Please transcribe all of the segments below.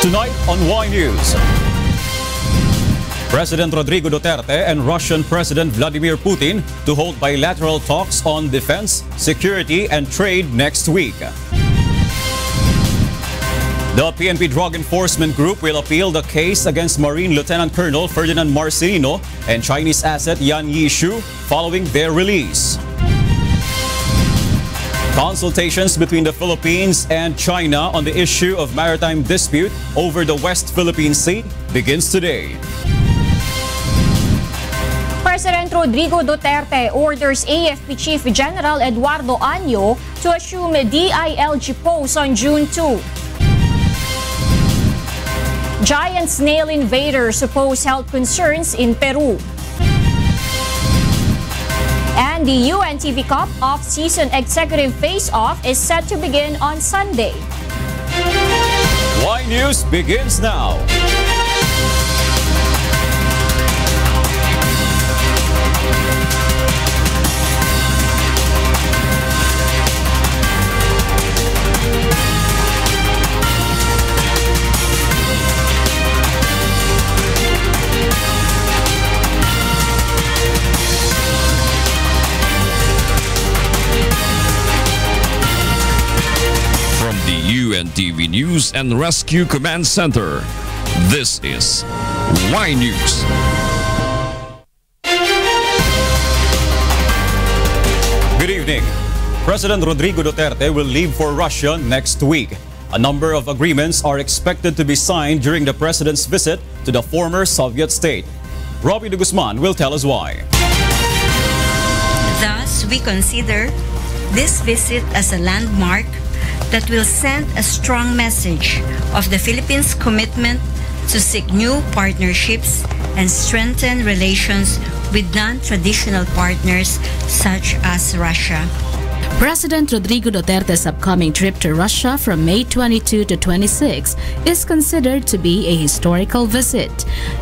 Tonight on Y News, President Rodrigo Duterte and Russian President Vladimir Putin to hold bilateral talks on defense, security, and trade next week. The PNP Drug Enforcement Group will appeal the case against Marine Lieutenant Colonel Ferdinand Marcelino and Chinese asset Yan Shou following their release. Consultations between the Philippines and China on the issue of maritime dispute over the West Philippine Sea begins today. President Rodrigo Duterte orders AFP Chief General Eduardo Año to assume DILG post on June 2. Giant snail invaders pose health concerns in Peru. And the UNTV Cup off-season executive face-off is set to begin on Sunday. Y News begins now. UNTV News and Rescue Command Center. This is Y News. Good evening. President Rodrigo Duterte will leave for Russia next week. A number of agreements are expected to be signed during the president's visit to the former Soviet state. Robbie de Guzman will tell us why. Thus, we consider this visit as a landmark that will send a strong message of the Philippines' commitment to seek new partnerships and strengthen relations with non-traditional partners such as Russia. President Rodrigo Duterte's upcoming trip to Russia from May 22 to 26 is considered to be a historical visit.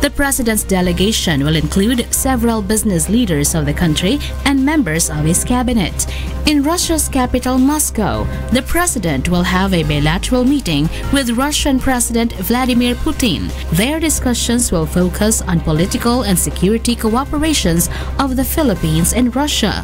The president's delegation will include several business leaders of the country and members of his cabinet. In Russia's capital, Moscow, the president will have a bilateral meeting with Russian President Vladimir Putin. Their discussions will focus on political and security cooperations of the Philippines and Russia.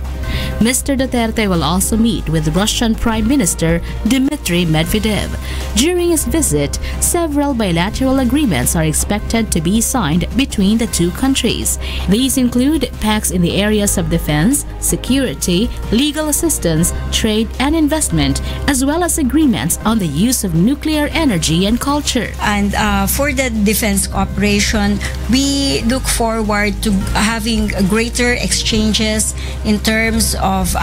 Mr. Duterte will also meet with Russian Prime Minister Dmitry Medvedev. During his visit, several bilateral agreements are expected to be signed between the two countries. These include pacts in the areas of defense, security, legal assistance, trade and investment, as well as agreements on the use of nuclear energy and culture. And for the defense cooperation, we look forward to having greater exchanges in terms of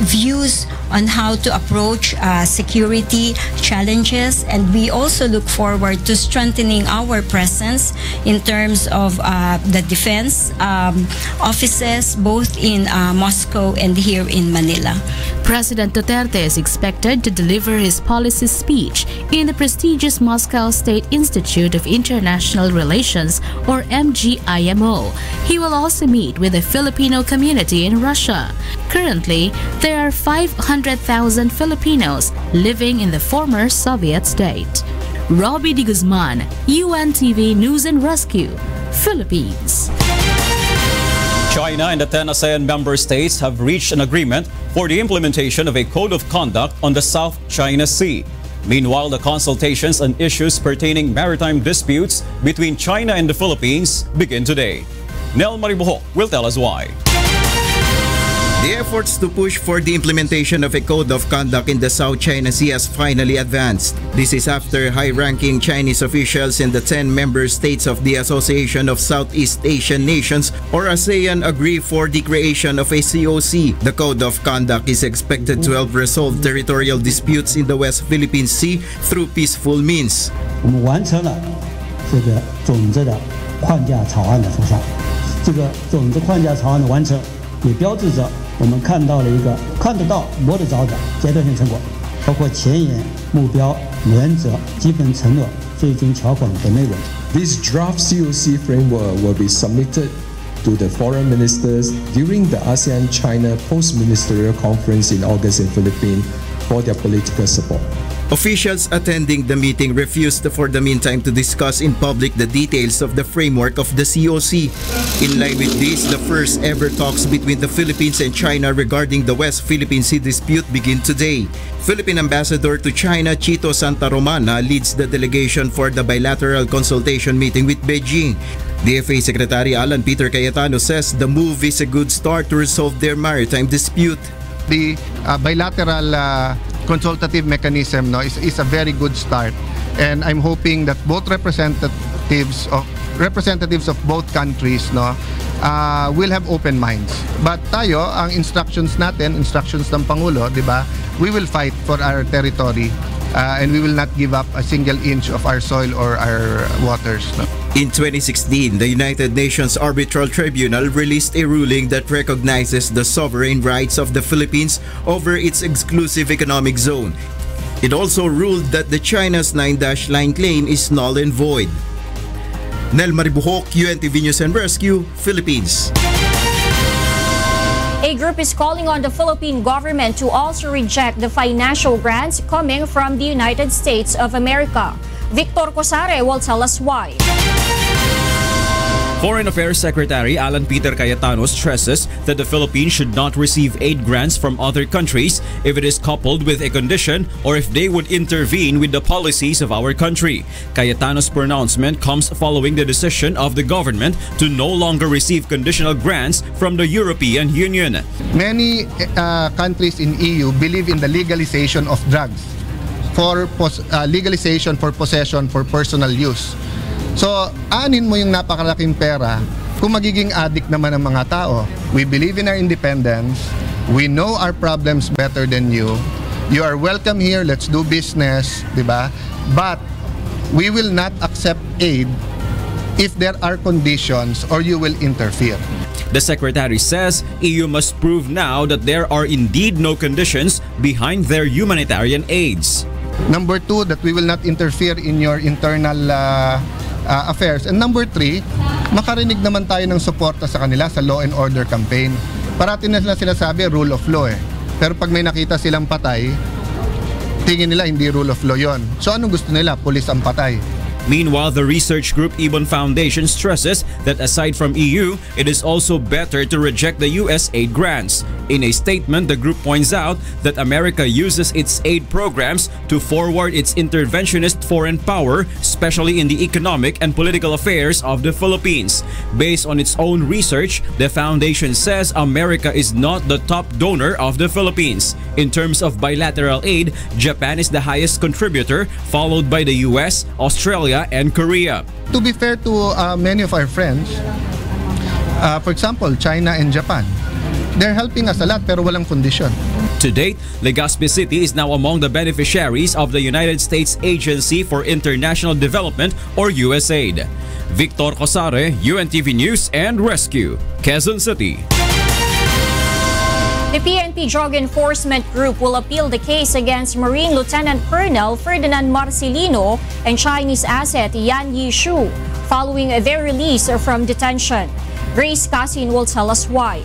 views on how to approach security challenges, and we also look forward to strengthening our presence in terms of the defense offices both in Moscow and here in Manila. President Duterte is expected to deliver his policy speech in the prestigious Moscow State Institute of International Relations, or MGIMO. He will also meet with the Filipino community in Russia. Currently, there are 500,000 Filipinos living in the former Soviet state. Robbie de Guzman, UNTV News and Rescue, Philippines. China and the 10 ASEAN member states have reached an agreement for the implementation of a code of conduct on the South China Sea. Meanwhile, the consultations on issues pertaining maritime disputes between China and the Philippines begin today. Nel Maribojo will tell us why. The efforts to push for the implementation of a code of conduct in the South China Sea has finally advanced. This is after high-ranking Chinese officials in the 10 member states of the Association of Southeast Asian Nations, or ASEAN, agree for the creation of a COC. The code of conduct is expected to help resolve territorial disputes in the West Philippine Sea through peaceful means. 我们完成了这个种子的框架草案的出上，这个种子框架草案的完成，也标志着我们看到了一个看得到、摸得着的阶段性成果，包括前沿、目标、原则、基本承诺、最终条款的内容。This draft COC framework will be submitted to the foreign ministers during the ASEAN-China Post-Ministerial Conference in August in Philippines for their political support. Officials attending the meeting refused for the meantime to discuss in public the details of the framework of the COC. In line with this, the first ever talks between the Philippines and China regarding the West Philippine Sea dispute begin today. Philippine Ambassador to China Chito Santa Romana leads the delegation for the bilateral consultation meeting with Beijing. DFA Secretary Alan Peter Cayetano says the move is a good start to resolve their maritime dispute. The bilateral consultative mechanism is a very good start, and I'm hoping that both representatives of both countries will have open minds. But tayo, ang instructions ng Pangulo, di ba? We will fight for our territory and we will not give up a single inch of our soil or our waters. In 2016, the United Nations Arbitral Tribunal released a ruling that recognizes the sovereign rights of the Philippines over its exclusive economic zone. It also ruled that the China's 9-dash line claim is null and void. Nel Maribuhok, UNTV News and Rescue, Philippines. A group is calling on the Philippine government to also reject the financial grants coming from the United States of America. Victor Cosare will tell us why. Foreign Affairs Secretary Alan Peter Cayetano stresses that the Philippines should not receive aid grants from other countries if it is coupled with a condition or if they would intervene with the policies of our country. Cayetano's pronouncement comes following the decision of the government to no longer receive conditional grants from the European Union. Many countries in EU believe in the legalization of drugs, for legalization for possession for personal use. So, anin mo yung napakalaking pera kung magiging addict naman ang mga tao. We believe in our independence. We know our problems better than you. You are welcome here. Let's do business, di ba? But we will not accept aid if there are conditions or you will interfere. The Secretary says EU must prove now that there are indeed no conditions behind their humanitarian aids. Number 2, that we will not interfere in your internal affairs. And number 3, makarinig naman tayo ng suporta sa kanila sa law and order campaign. Parati na sinasabi rule of law Pero pag may nakita silang patay, tingin nila hindi rule of law yon. So anong gusto nila? Pulis ang patay. Meanwhile, the research group Ibon Foundation stresses that aside from EU, it is also better to reject the US aid grants. In a statement, the group points out that America uses its aid programs to forward its interventionist foreign power, especially in the economic and political affairs of the Philippines. Based on its own research, the foundation says America is not the top donor of the Philippines. In terms of bilateral aid, Japan is the highest contributor, followed by the US, Australia, and Korea. To be fair to many of our friends, for example, China and Japan, they're helping us a lot pero walang kondisyon. To date, Legazpi City is now among the beneficiaries of the United States Agency for International Development or USAID. Victor Cosare, UNTV News and Rescue, Quezon City. The PNP Drug Enforcement Group will appeal the case against Marine Lieutenant Colonel Ferdinand Marcelino and Chinese asset Yan Shou following their release from detention. Grace Casin will tell us why.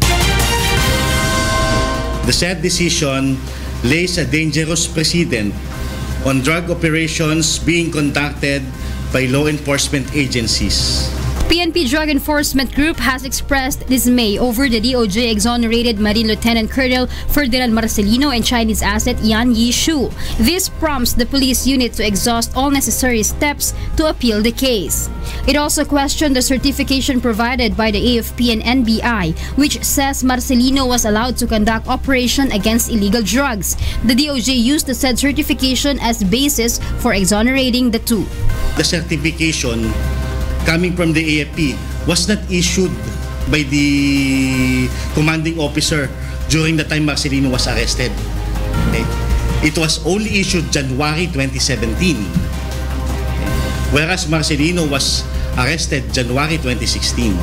The said decision lays a dangerous precedent on drug operations being conducted by law enforcement agencies. PNP Drug Enforcement Group has expressed dismay over the DOJ exonerated Marine Lieutenant Colonel Ferdinand Marcelino and Chinese asset Yan Shou. This prompts the police unit to exhaust all necessary steps to appeal the case. It also questioned the certification provided by the AFP and NBI, which says Marcelino was allowed to conduct operation against illegal drugs. The DOJ used the said certification as basis for exonerating the two. The certification coming from the AFP was not issued by the commanding officer during the time Marcelino was arrested. Okay? It was only issued January 2017, whereas Marcelino was arrested January 2016.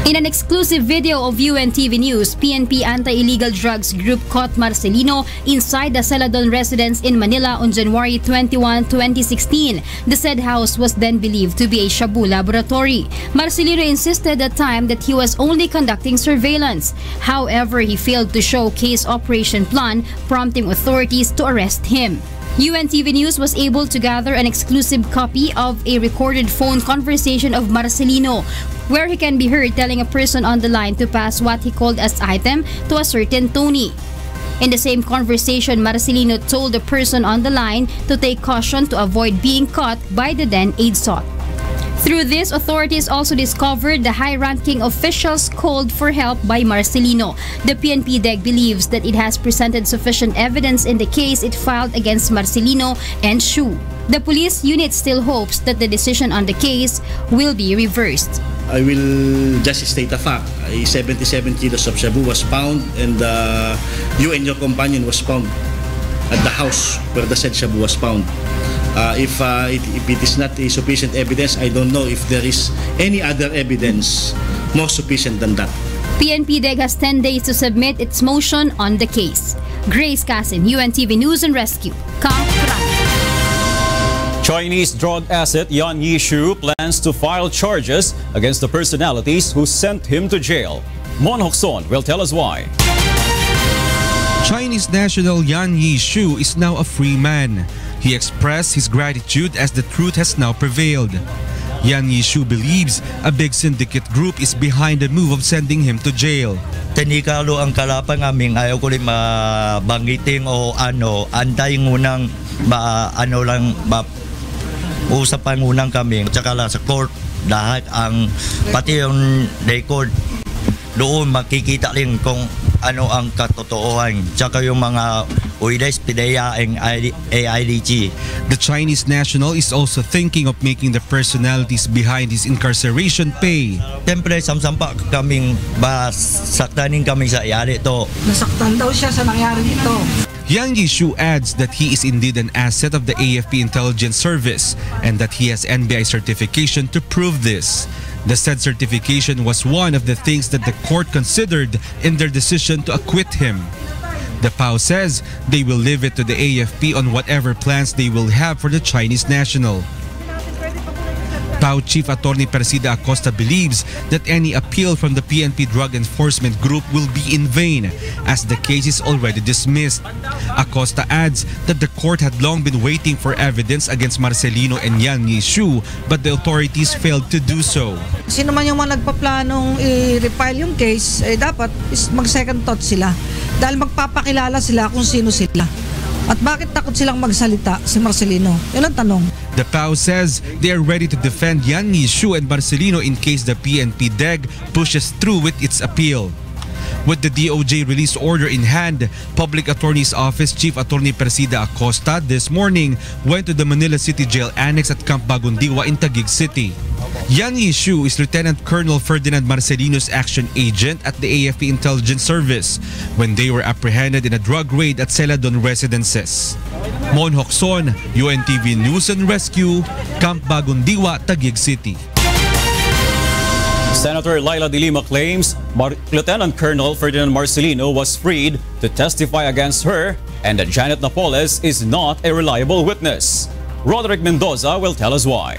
In an exclusive video of UNTV News, PNP Anti-Illegal Drugs Group caught Marcelino inside the Celadon residence in Manila on January 21, 2016. The said house was then believed to be a Shabu laboratory. Marcelino insisted at the time that he was only conducting surveillance. However, he failed to show case operation plan, prompting authorities to arrest him. UNTV News was able to gather an exclusive copy of a recorded phone conversation of Marcelino, where he can be heard telling a person on the line to pass what he called as item to a certain Tony. In the same conversation, Marcelino told the person on the line to take caution to avoid being caught by the then aid sought. Through this, authorities also discovered the high-ranking officials called for help by Marcelino. The PNP DEG believes that it has presented sufficient evidence in the case it filed against Marcelino and Shou. The police unit still hopes that the decision on the case will be reversed. I will just state a fact. 77 kilos of shabu was found, and you and your companion was found at the house where the said shabu was found. If it is not a sufficient evidence, I don't know if there is any other evidence more sufficient than that. PNP DEG has 10 days to submit its motion on the case. Grace Casim, UNTV News and Rescue. Chinese drug asset Yan Yishu plans to file charges against the personalities who sent him to jail. Mon Hokson will tell us why. Chinese national Yan Yishu is now a free man. He expressed his gratitude as the truth has now prevailed. Yan Yishu believes a big syndicate group is behind the move of sending him to jail. Tenikalo ang kalapang aming ayaw ko rin mabanggiting o antay ngunang usapan ngunang kami. Tsaka lang sa court, lahat ang pati yung record doon makikita rin kung ano ang katotohanan. Tsaka yung mga Uides Pidea and AIDG. The Chinese national is also thinking of making the personalities behind his incarceration pay. Siyempre, samsampa kaming saktanin kami sa iyari ito. Nasaktan daw siya sa nangyari nito. Yang Yishu adds that he is indeed an asset of the AFP Intelligence Service and that he has NBI certification to prove this. The said certification was one of the things that the court considered in their decision to acquit him. The PAO says they will leave it to the AFP on whatever plans they will have for the Chinese national. PAO Chief Attorney Persida Acosta believes that any appeal from the PNP Drug Enforcement Group will be in vain as the case is already dismissed. Acosta adds that the court had long been waiting for evidence against Marcelino and Yan Yishu but the authorities failed to do so. Sino man yung mga nagpaplanong i-refile yung case, dapat mag-second thought sila dahil magpapakilala sila kung sino sila. At bakit takot silang magsalita si Marcelino? Yun ang tanong. The PAO says they are ready to defend Yan Yishu and Marcelino in case the PNP DEG pushes through with its appeal. With the DOJ release order in hand, Public Attorney's Office Chief Attorney Persida Acosta this morning went to the Manila City Jail Annex at Camp Bagundiwa in Taguig City. Yan Yishu is Lieutenant Colonel Ferdinand Marcelino's action agent at the AFP Intelligence Service when they were apprehended in a drug raid at Celadon residences. Mon Hokson, UNTV News and Rescue, Camp Bagundiwa, Taguig City. Senator Laila de Lima claims Lieutenant Colonel Ferdinand Marcelino was freed to testify against her and that Janet Napoles is not a reliable witness. Roderick Mendoza will tell us why.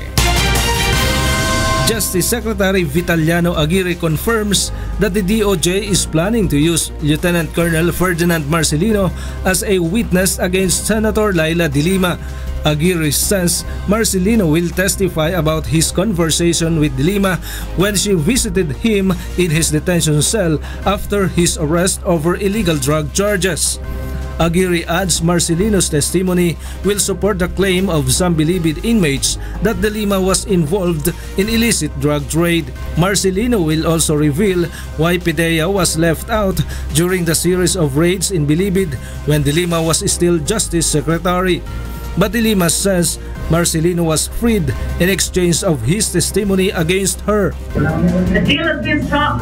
Justice Secretary Vitaliano Aguirre confirms that the DOJ is planning to use Lieutenant Colonel Ferdinand Marcelino as a witness against Senator Laila de Lima. Aguirre says Marcelino will testify about his conversation with de Lima when she visited him in his detention cell after his arrest over illegal drug charges. Aguirre adds Marcelino's testimony will support the claim of some believed inmates that de Lima was involved in illicit drug trade. Marcelino will also reveal why Pidea was left out during the series of raids in Bilibid when de Lima was still Justice Secretary. But de Lima says Marcelino was freed in exchange of his testimony against her. The deal has been struck.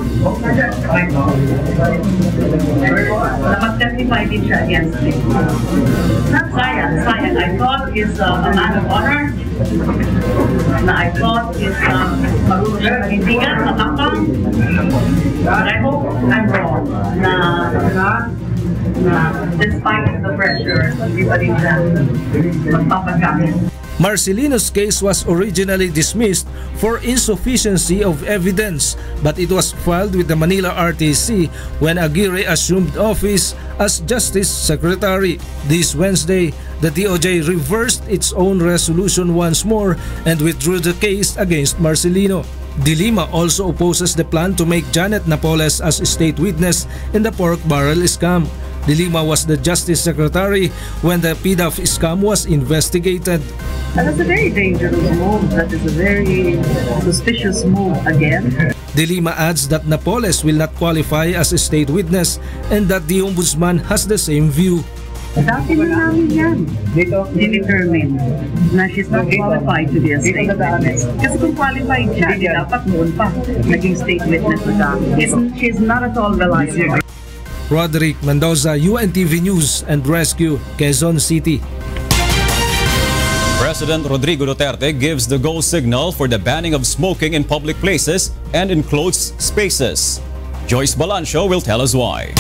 Nakag-testify din siya against me. Sayang. I thought he's a man of honor. I thought he's marunong siya manindigan, matapang. But I hope I'm wrong na despite the pressure, hindi pa rin siya magpapagamit. Marcelino's case was originally dismissed for insufficiency of evidence, but it was filed with the Manila RTC when Aguirre assumed office as Justice Secretary. This Wednesday, the DOJ reversed its own resolution once more and withdrew the case against Marcelino. De Lima also opposes the plan to make Janet Napoles as state witness in the pork barrel scam. De Lima was the Justice Secretary when the PDAF scam was investigated. That's a very dangerous move. That is a very suspicious move again. De Lima adds that Napoles will not qualify as a state witness and that the Ombudsman has the same view. Dati na namin yan. Determined na she's not qualified to be a state witness. Kasi kung qualified siya, dapat noon pa naging state witness na siya. She's not at all reliable. Roderick Mendoza, UNTV News and Rescue, Quezon City. President Rodrigo Duterte gives the go signal for the banning of smoking in public places and enclosed spaces. Joyce Balancho will tell us why.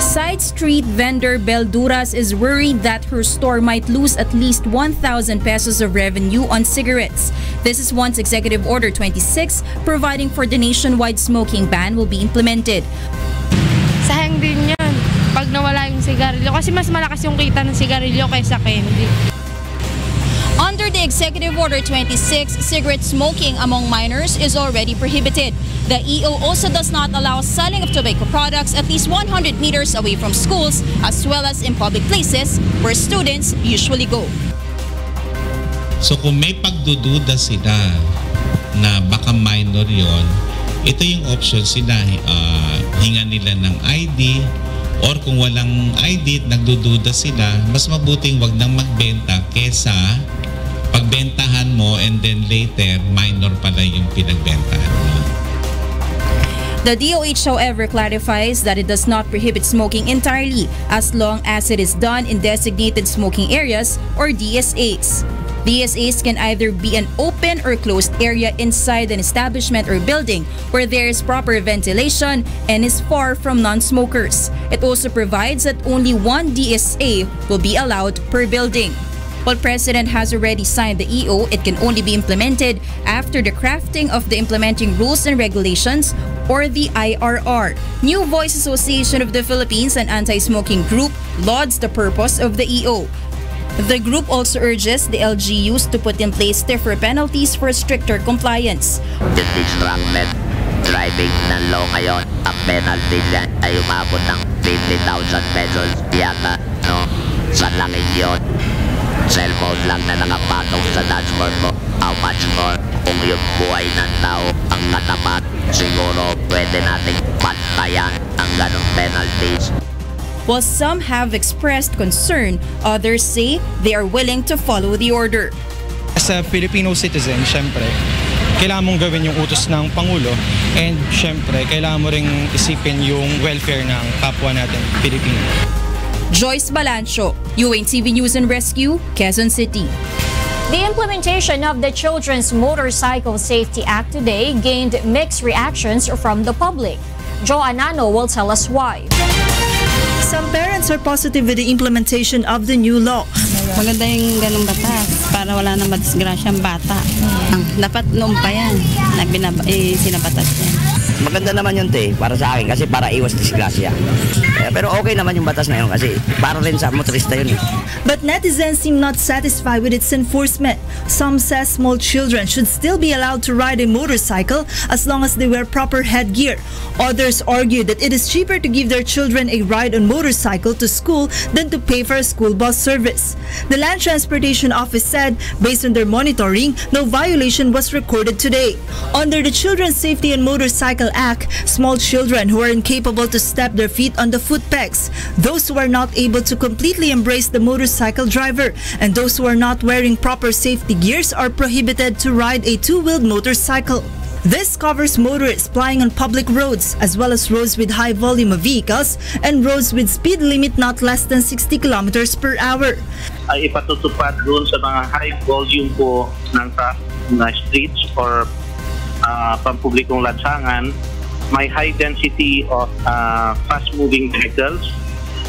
Side street vendor Belduras is worried that her store might lose at least 1,000 pesos of revenue on cigarettes. This is once Executive Order 26 providing for the nationwide smoking ban will be implemented. Sayang din yan pag nawala yung sigarilyo kasi mas malakas yung kita ng sigarilyo kaysa candy. Under the Executive Order 26, cigarette smoking among minors is already prohibited. The EO also does not allow selling of tobacco products at least 100 meters away from schools as well as in public places where students usually go. So kung may pagdududa sila na baka minor yon, ito yung option sila, hinga nila ng ID or kung walang ID at nagdududa sila, mas mabuting wag nang magbenta kesa pagbentahan mo and then later minor pala yung pinagbentahan mo. The DOH, however, clarifies that it does not prohibit smoking entirely as long as it is done in designated smoking areas or DSAs. DSAs can either be an open or closed area inside an establishment or building where there is proper ventilation and is far from non-smokers. It also provides that only one DSA will be allowed per building. While President has already signed the EO, it can only be implemented after the crafting of the Implementing Rules and Regulations or the IRR. New Voice Association of the Philippines, an anti-smoking group, lauds the purpose of the EO. The group also urges the LGUs to put in place stiffer penalties for stricter compliance. Distracted driving ng law ngayon, ang penalty dyan ay umabot ng 50,000 pesos yata, no? Sa laki yun. Cellphone lang na nakapatong sa dashboard mo. How much more kung yung buhay ng tao ang katapat? Siguro pwede nating pantayan ang ganong penalties. While some have expressed concern, others say they are willing to follow the order. As a Filipino citizen, syempre, kailangan mong gawin yung utos ng Pangulo and syempre, kailangan mo ring isipin yung welfare ng kapwa natin, Pilipino. Joyce Balancho, UNTV News and Rescue, Quezon City. The implementation of the Children's Motorcycle Safety Act today gained mixed reactions from the public. Joe Anano will tell us why. Some parents are positive with the implementation of the new law. Maganda yung ganung batas para wala nang madisgrasyang bata. Dapat noon pa yan na sinabatas yan. Maganda naman yun, para sa akin kasi para iwas disgrasya. Pero okay naman yung batas na yun kasi para rin sa motorista yun. But netizens seem not satisfied with its enforcement. Some say small children should still be allowed to ride a motorcycle as long as they wear proper headgear. Others argue that it is cheaper to give their children a ride on motorcycle to school than to pay for a school bus service. The Land Transportation Office said, based on their monitoring, no violation was recorded today. Under the Children's Safety and Motorcycle Act, small children who are incapable to step their feet on the foot pegs, those who are not able to completely embrace the motorcycle driver, and those who are not wearing proper safety gears are prohibited to ride a two-wheeled motorcycle. This covers motorists plying on public roads, as well as roads with high volume of vehicles and roads with speed limit not less than 60 kilometers per hour. Ay ipatutupad doon sa mga high volume po ng streets or pampublikong lansangan, may high density of fast-moving vehicles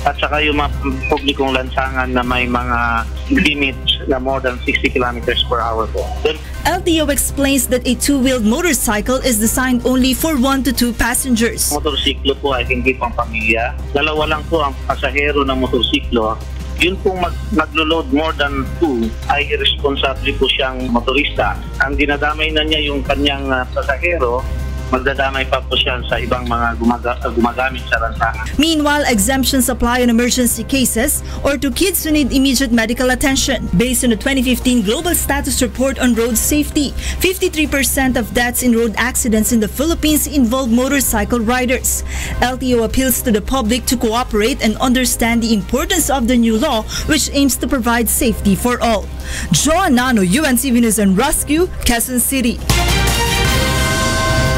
at saka yung mga publikong lansangan na may mga limits na more than 60 kilometers per hour po. Then, LTO explains that a two-wheeled motorcycle is designed only for 1 to 2 passengers. Motorsiklo po ay hindi pang pamilya. Dalawa lang po ang pasahero ng motorsiklo. Yun pong maglo-load more than 2 ay irresponsible po siyang motorista. Ang dinadamay na niya yung kanyang pasahero, magdadamay pa po siya sa ibang mga gumagamit sa lansangan. Meanwhile, exemptions apply on emergency cases or to kids who need immediate medical attention. Based on the 2015 Global Status Report on Road Safety, 53% of deaths in road accidents in the Philippines involve motorcycle riders. LTO appeals to the public to cooperate and understand the importance of the new law, which aims to provide safety for all. Joan Nano, UNTV News and Rescue, Quezon City.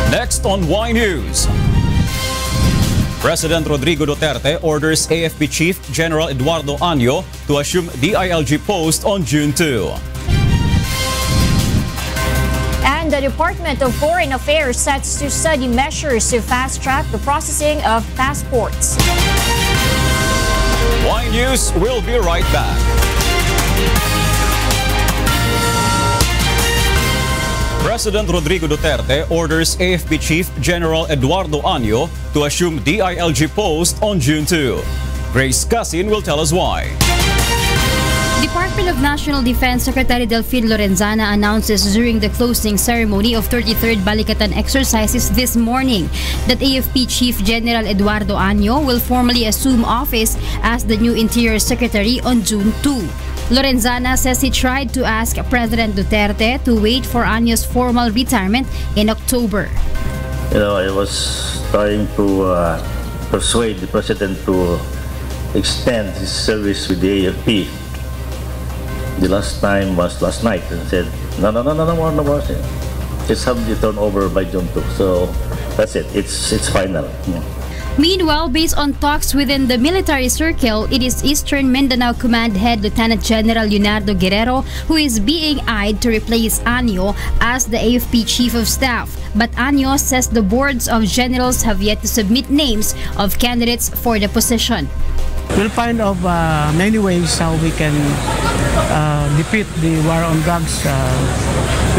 Next on Y News. President Rodrigo Duterte orders AFP Chief General Eduardo Año to assume DILG post on June 2. And the Department of Foreign Affairs sets to study measures to fast-track the processing of passports. Y News will be right back. President Rodrigo Duterte orders AFP Chief General Eduardo Año to assume DILG post on June 2. Grace Casin will tell us why. Department of National Defense Secretary Delphine Lorenzana announces during the closing ceremony of 33rd Balikatan exercises this morning that AFP Chief General Eduardo Año will formally assume office as the new Interior Secretary on June 2. Lorenzana says he tried to ask President Duterte to wait for Año's formal retirement in October. You know, I was trying to persuade the President to extend his service with the AFP. The last time was last night and said, no more. Just have the turnover by June 2. So that's it. It's final. Meanwhile, based on talks within the military circle, it is Eastern Mindanao Command Head Lieutenant General Leonardo Guerrero who is being eyed to replace Año as the AFP Chief of Staff. But Año says the boards of generals have yet to submit names of candidates for the position. We'll find out many ways how we can defeat the war on drugs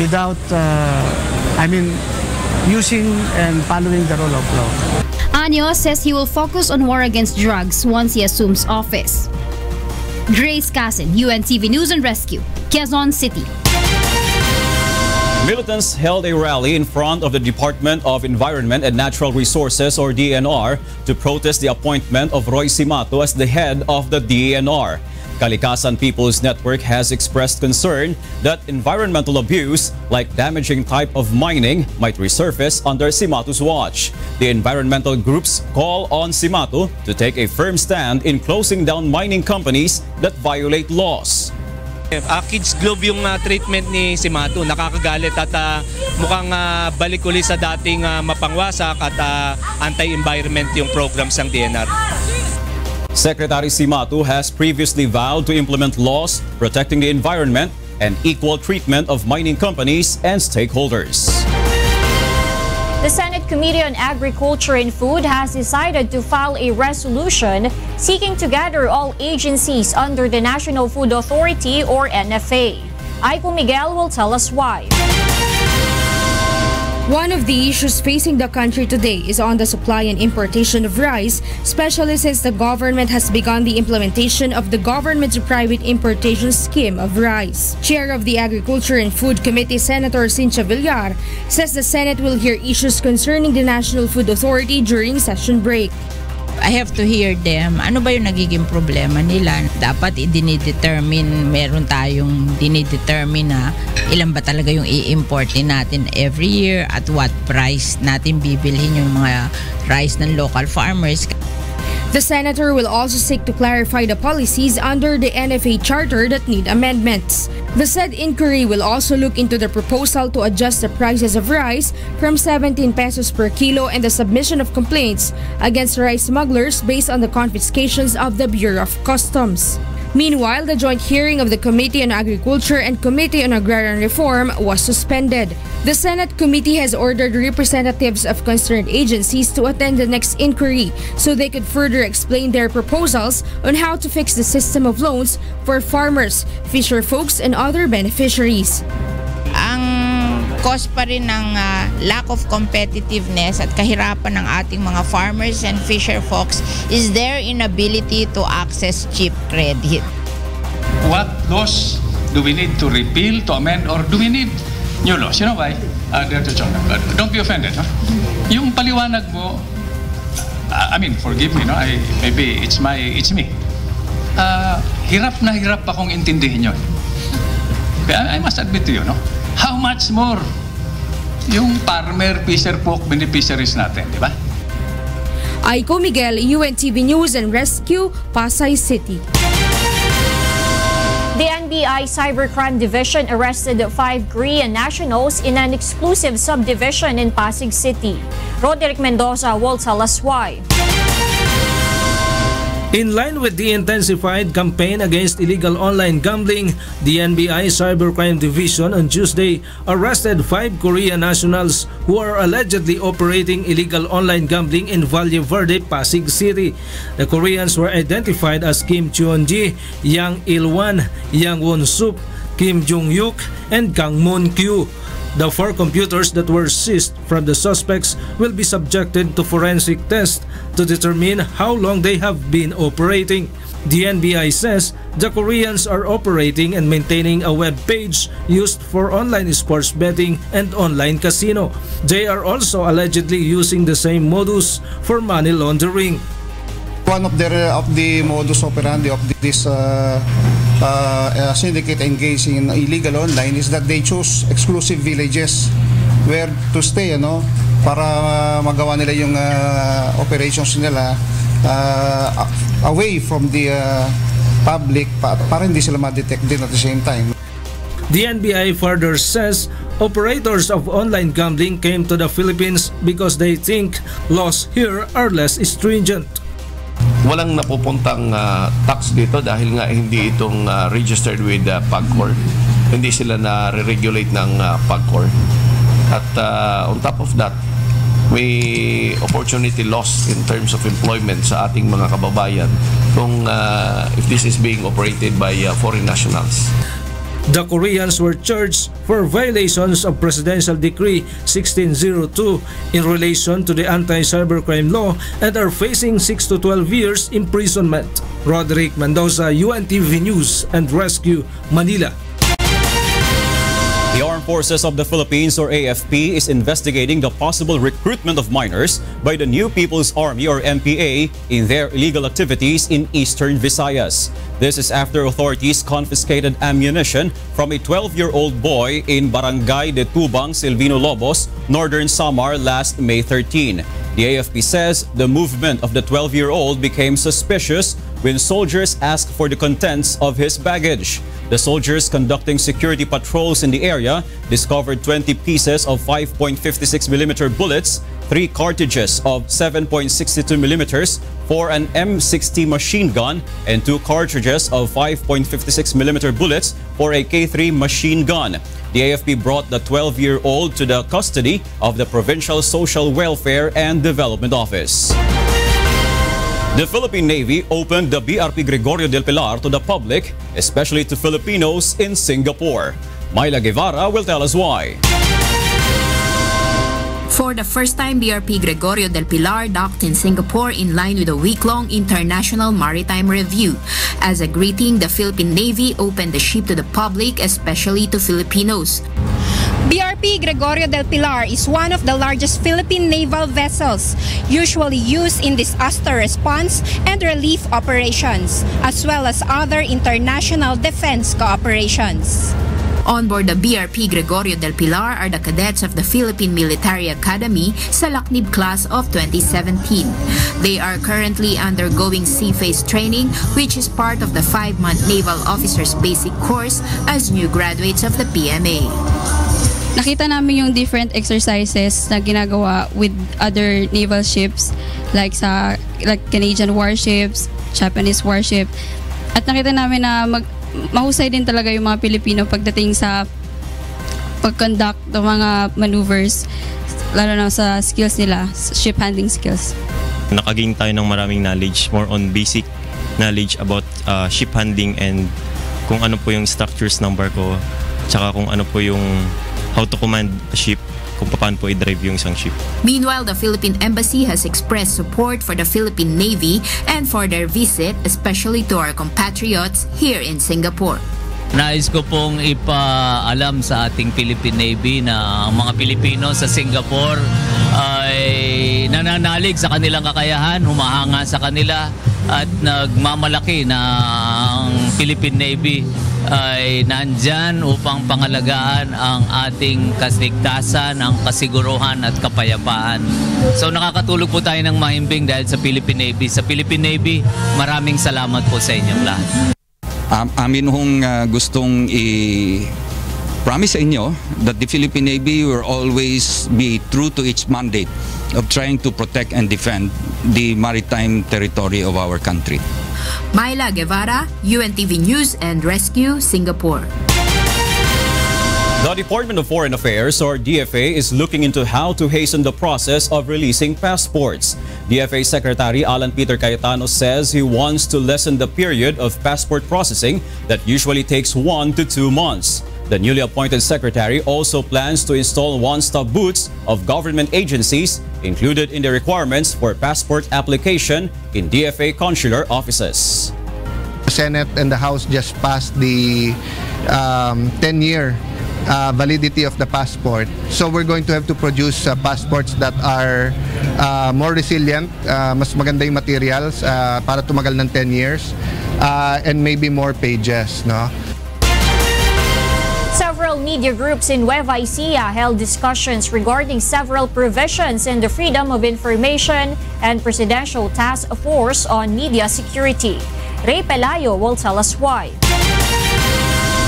without, using and following the rule of law. Año says he will focus on war against drugs once he assumes office. Grace Casin, UNTV News and Rescue, Quezon City. Militants held a rally in front of the Department of Environment and Natural Resources or DENR to protest the appointment of Roy Simato as the head of the DENR. Kalikasan People's Network has expressed concern that environmental abuse, like damaging type of mining, might resurface under Simato's watch. The environmental groups call on Simato to take a firm stand in closing down mining companies that violate laws. Kids Globe yung treatment ni Simato, nakakagalit at mukhang balik uli sa dating mapangwasak at anti-environment yung programs ng DNR. Secretary Simato has previously vowed to implement laws protecting the environment and equal treatment of mining companies and stakeholders. The Senate Committee on Agriculture and Food has decided to file a resolution seeking to gather all agencies under the National Food Authority or NFA. Aiko Miguel will tell us why. One of the issues facing the country today is on the supply and importation of rice, especially since the government has begun the implementation of the government-to-private importation scheme of rice. Chair of the Agriculture and Food Committee, Senator Cynthia Villar, says the Senate will hear issues concerning the National Food Authority during session break. I have to hear them. Ano ba yung nagiging problema nila? Dapat i-determine, meron tayong dinidetermine na ilan ba talaga yung i-importin natin every year at what price natin bibilhin yung mga rice ng local farmers. The senator will also seek to clarify the policies under the NFA charter that need amendments. The said inquiry will also look into the proposal to adjust the prices of rice from 17 pesos per kilo and the submission of complaints against rice smugglers based on the confiscations of the Bureau of Customs. Meanwhile, the joint hearing of the Committee on Agriculture and Committee on Agrarian Reform was suspended. The Senate committee has ordered representatives of concerned agencies to attend the next inquiry so they could further explain their proposals on how to fix the system of loans for farmers, fisher folks, and other beneficiaries. Ang cause pa rin ng lack of competitiveness at kahirapan ng ating mga farmers and fisher folks is their inability to access cheap credit. What laws do we need to repeal, to amend, or do we need new laws? You know why? Don't be offended. Huh? Yung paliwanag mo, I mean, forgive me, no? Maybe it's me. Hirap na hirap akong intindihin yun. I must admit to you, no? How much more yung farmer, fisher folk beneficiaries natin, di ba? Aiko Miguel, UNTV News and Rescue, Pasay City. The NBI Cybercrime Division arrested 5 Korean nationals in an exclusive subdivision in Pasig City. Roderick Mendoza will tell us why. In line with the intensified campaign against illegal online gambling, the NBI Cybercrime Division on Tuesday arrested 5 Korean nationals who are allegedly operating illegal online gambling in Valle Verde, Pasig City. The Koreans were identified as Kim Cheon-ji, Yang Il-wan, Yang Won-sup, Kim Jong-yuk, and Kang Moon-kyu. The 4 computers that were seized from the suspects will be subjected to forensic tests to determine how long they have been operating. The NBI says the Koreans are operating and maintaining a web page used for online sports betting and online casino. They are also allegedly using the same modus for money laundering. One of the modus operandi of this syndicate engaging in illegal online is that they choose exclusive villages where to stay, para magawa nila yung operations nila away from the public para hindi sila ma-detect din at the same time. The NBI further says operators of online gambling came to the Philippines because they think laws here are less stringent. Walang napupuntang tax dito dahil nga hindi itong registered with PAGCOR. Hindi sila na-regulate ng PAGCOR. At on top of that, may opportunity lost in terms of employment sa ating mga kababayan kung if this is being operated by foreign nationals. The Koreans were charged for violations of Presidential Decree 1602 in relation to the anti-cybercrime law and are facing 6 to 12 years imprisonment. Roderick Mendoza, UNTV News and Rescue, Manila. The Armed Forces of the Philippines, or AFP, is investigating the possible recruitment of minors by the New People's Army, or MPA, in their illegal activities in Eastern Visayas. This is after authorities confiscated ammunition from a 12-year-old boy in Barangay de Tubang, Silvino Lobos, Northern Samar last May 13. The AFP says the movement of the 12-year-old became suspicious when soldiers asked for the contents of his baggage. The soldiers conducting security patrols in the area discovered 20 pieces of 5.56mm bullets, 3 cartridges of 7.62mm for an M60 machine gun, and 2 cartridges of 5.56mm bullets for a K3 machine gun. The AFP brought the 12-year-old to the custody of the Provincial Social Welfare and Development Office. The Philippine Navy opened the BRP Gregorio del Pilar to the public, especially to Filipinos in Singapore. Myla Guevara will tell us why. For the first time, BRP Gregorio del Pilar docked in Singapore in line with a week-long International Maritime Review. As a greeting, the Philippine Navy opened the ship to the public, especially to Filipinos. BRP Gregorio del Pilar is one of the largest Philippine naval vessels, usually used in disaster response and relief operations, as well as other international defense cooperations. On board the BRP Gregorio del Pilar are the cadets of the Philippine Military Academy Salaknib class of 2017. They are currently undergoing sea phase training, which is part of the 5-month Naval Officers Basic Course as new graduates of the PMA. Nakita namin yung different exercises na ginagawa with other naval ships like Canadian warships, Japanese warship. At nakita namin na mahusay din talaga yung mga Pilipino pagdating sa pag-conduct ng mga maneuvers, lalo na sa skills nila, ship handling skills. Nakagain tayo ng maraming knowledge, more on basic knowledge about ship handling and kung ano po yung structures ng barko, tsaka kung ano po yung how to command a ship, kung paano po i-drive yung isang ship. Meanwhile, the Philippine Embassy has expressed support for the Philippine Navy and for their visit, especially to our compatriots here in Singapore. Nais ko pong ipaalam sa ating Philippine Navy na ang mga Pilipino sa Singapore ay nananalig sa kanilang kakayahan, humahanga sa kanila at nagmamalaki na ang Philippine Navy ay nandyan upang pangalagaan ang ating kaligtasan, ang kasiguruhan at kapayapaan. So nakakatulog po tayo ng mahimbing dahil sa Philippine Navy. Sa Philippine Navy, maraming salamat po sa inyong lahat. Amin hong gustong i-promise sa inyo that the Philippine Navy will always be true to its mandate of trying to protect and defend the maritime territory of our country. Myla Guevara, UNTV News and Rescue, Singapore. The Department of Foreign Affairs, or DFA, is looking into how to hasten the process of releasing passports. DFA Secretary Alan Peter Cayetano says he wants to lessen the period of passport processing that usually takes 1 to 2 months. The newly appointed secretary also plans to install one-stop booths of government agencies included in the requirements for passport application in DFA consular offices. The Senate and the House just passed the 10-year validity of the passport. So we're going to have to produce passports that are more resilient, mas maganda yung materials para tumagal ng 10 years, and maybe more pages, no? Several media groups in Nueva Ecija held discussions regarding several provisions in the Freedom of Information and Presidential Task Force on Media Security. Ray Pelayo will tell us why.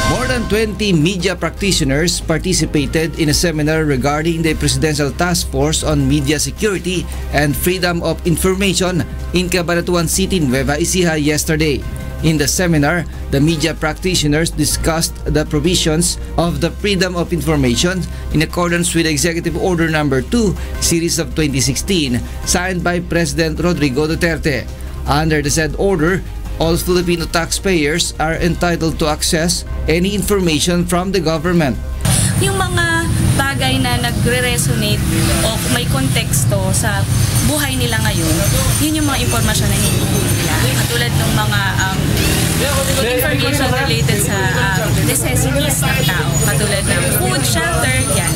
More than 20 media practitioners participated in a seminar regarding the Presidential Task Force on Media Security and Freedom of Information in Cabanatuan City, Nueva Ecija yesterday. In the seminar, the media practitioners discussed the provisions of the Freedom of Information in accordance with Executive Order No. 2, Series of 2016, signed by President Rodrigo Duterte. Under the said order, all Filipino taxpayers are entitled to access any information from the government. Yung mga bagay na nagre-resonate o may konteksto sa buhay nila ngayon, yun yung mga impormasyon na hinihingi nila. Katulad ng mga information related sa necessities ng tao. Katulad ng food, shelter, yan.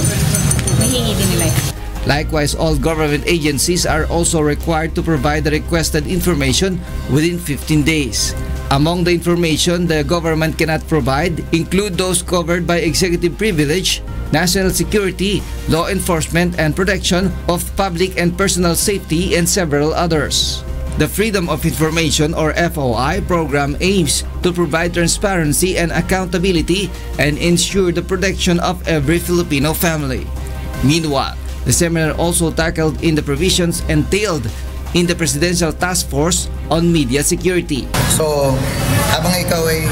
Nahingi din nila yan. Likewise, all government agencies are also required to provide the requested information within 15 days. Among the information the government cannot provide include those covered by executive privilege, national security, law enforcement and protection of public and personal safety, and several others. The Freedom of Information or FOI program aims to provide transparency and accountability and ensure the protection of every Filipino family. Meanwhile, the seminar also tackled in the provisions entailed in the Presidential Task Force on Media Security. So, habang ikaw ay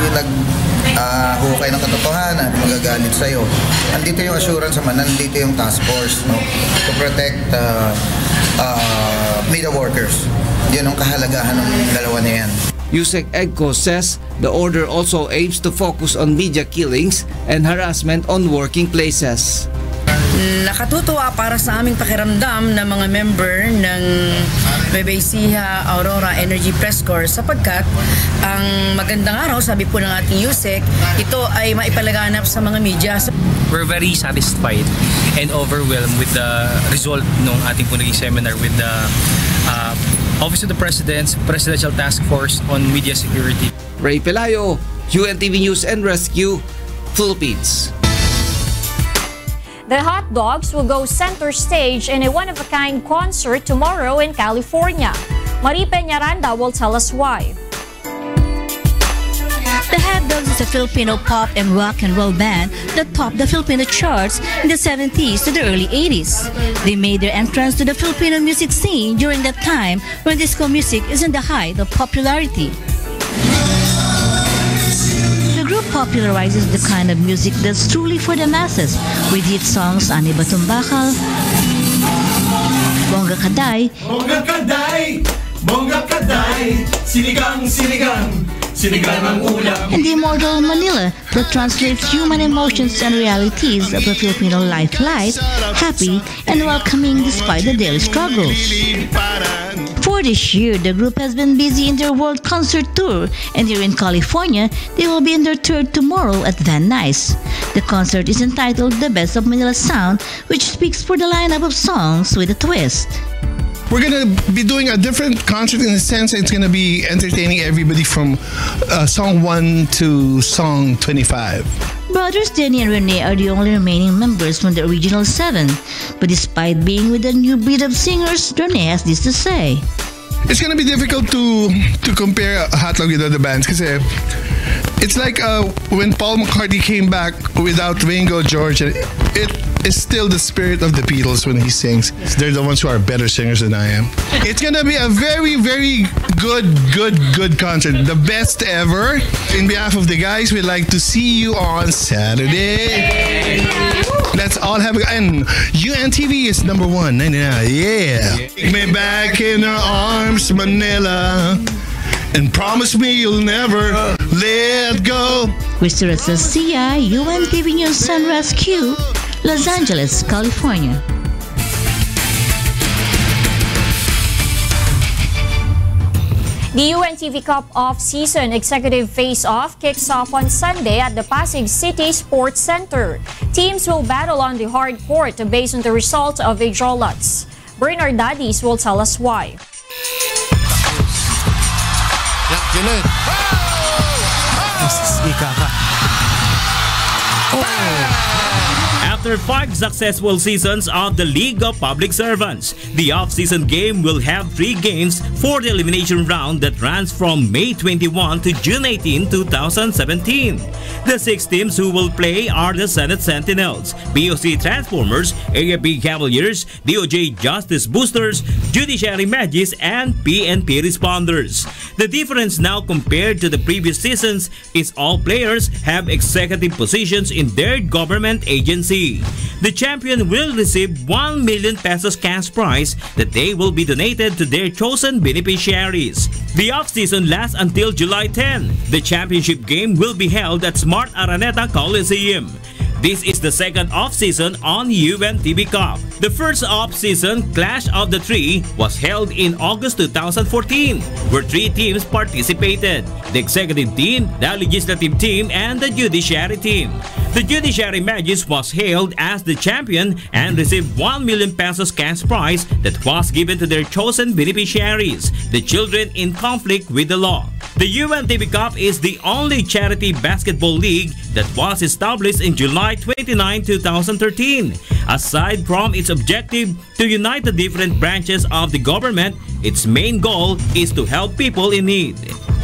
hukay ng katotohanan, magagalit sa'yo, nandito yung assurance naman, nandito yung task force, no? To protect media workers. Yun ang kahalagahan ng dalawa na yan. Yusek Egco says the order also aims to focus on media killings and harassment on working places. Nakatutuwa para sa aming pakiramdam na mga member ng Nueva Ecija Aurora Energy Press Corps sapagkat ang magandang araw, sabi po ng ating Yusek, ito ay maipalaganap sa mga media. We're very satisfied and overwhelmed with the result ng ating po naging seminar with the Office of the President's Presidential Task Force on Media Security. Ray Pelayo, UNTV News and Rescue, Philippines. The Hot Dogs will go center stage in a one-of-a-kind concert tomorrow in California. Marie Peñaranda will tell us why. The Hot Dogs is a Filipino pop and rock and roll band that topped the Filipino charts in the 70s to the early 80s. They made their entrance to the Filipino music scene during that time when disco music is in the height of popularity. popularizes the kind of music that's truly for the masses, with hit songs Ani Batong Bakal, Bongga Kaday, Bongga Kaday, Bongga Kaday, Sinigang, Sinigang, Sinigang ang ulam. and the immortal Manila that translates human emotions and realities of the Filipino life light, happy and welcoming despite the daily struggles. For this year, the group has been busy in their world concert tour, and here in California, they will be in their third tomorrow at Van Nuys. The concert is entitled The Best of Manila Sound, which speaks for the lineup of songs with a twist. We're going to be doing a different concert in the sense it's going to be entertaining everybody from song 1 to song 25. Brothers Denny and Rene are the only remaining members from the original 7, but despite being with a new breed of singers, Rene has this to say. It's going to be difficult to compare Hatlog with other bands because it's like when Paul McCartney came back without Ringo, George, it is still the spirit of the Beatles when he sings. They're the ones who are better singers than I am. It's going to be a very, very good concert. The best ever. In behalf of the guys, we'd like to see you on Saturday. Let's all have a... And UNTV is number 1. Yeah. Take me back in her arms, Manila. And promise me you'll never let go. Crystal Sia, UNTV News Sun Rescue, Los Angeles, California. The UNTV Cup off-season executive face-off kicks off on Sunday at the Pasig City Sports Center. Teams will battle on the hard court based on the result of a drawlets. Bernard Daddies will tell us why. After 5 successful seasons of the League of Public Servants, the off-season game will have 3 games for the elimination round that runs from May 21 to June 18, 2017. The 6 teams who will play are the Senate Sentinels, BOC Transformers, AFP Cavaliers, DOJ Justice Boosters, Judiciary Magis, and PNP Responders. The difference now compared to the previous seasons is all players have executive positions in their government agency. The champion will receive 1 million pesos cash prize that they will be donated to their chosen beneficiaries. The off-season lasts until July 10. The championship game will be held at Smart Araneta Coliseum. This is the second off-season on UNTV Cup. The first off-season Clash of the Three was held in August 2014, where 3 teams participated: the executive team, the legislative team, and the judiciary team. The Judiciary Magis was hailed as the champion and received 1 million pesos cash prize that was given to their chosen beneficiaries, the children in conflict with the law. The UNTV Cup is the only charity basketball league that was established in July 29, 2013. Aside from its objective to unite the different branches of the government, its main goal is to help people in need.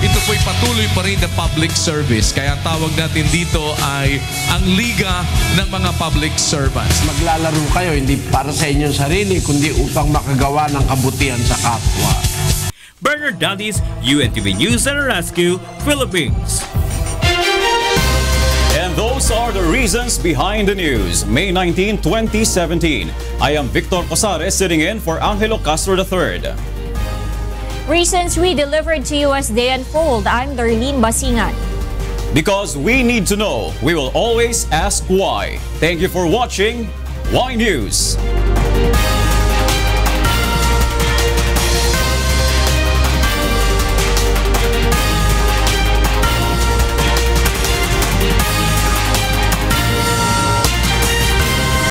Ito po'y patuloy pa rin na public service. Kaya ang tawag natin dito ay ang Liga ng mga Public Servants. Maglalaro kayo hindi para sa inyong sarili, kundi upang makagawa ng kabutihan sa kapwa. Bernard Daddies, UNTV News and Rescue, Philippines. And those are the reasons behind the news. May 19, 2017. I am Victor Cosares sitting in for Angelo Castro III. Reasons we delivered to you as they unfold. I'm Darlene Basingan. Because we need to know, we will always ask why. Thank you for watching Y News.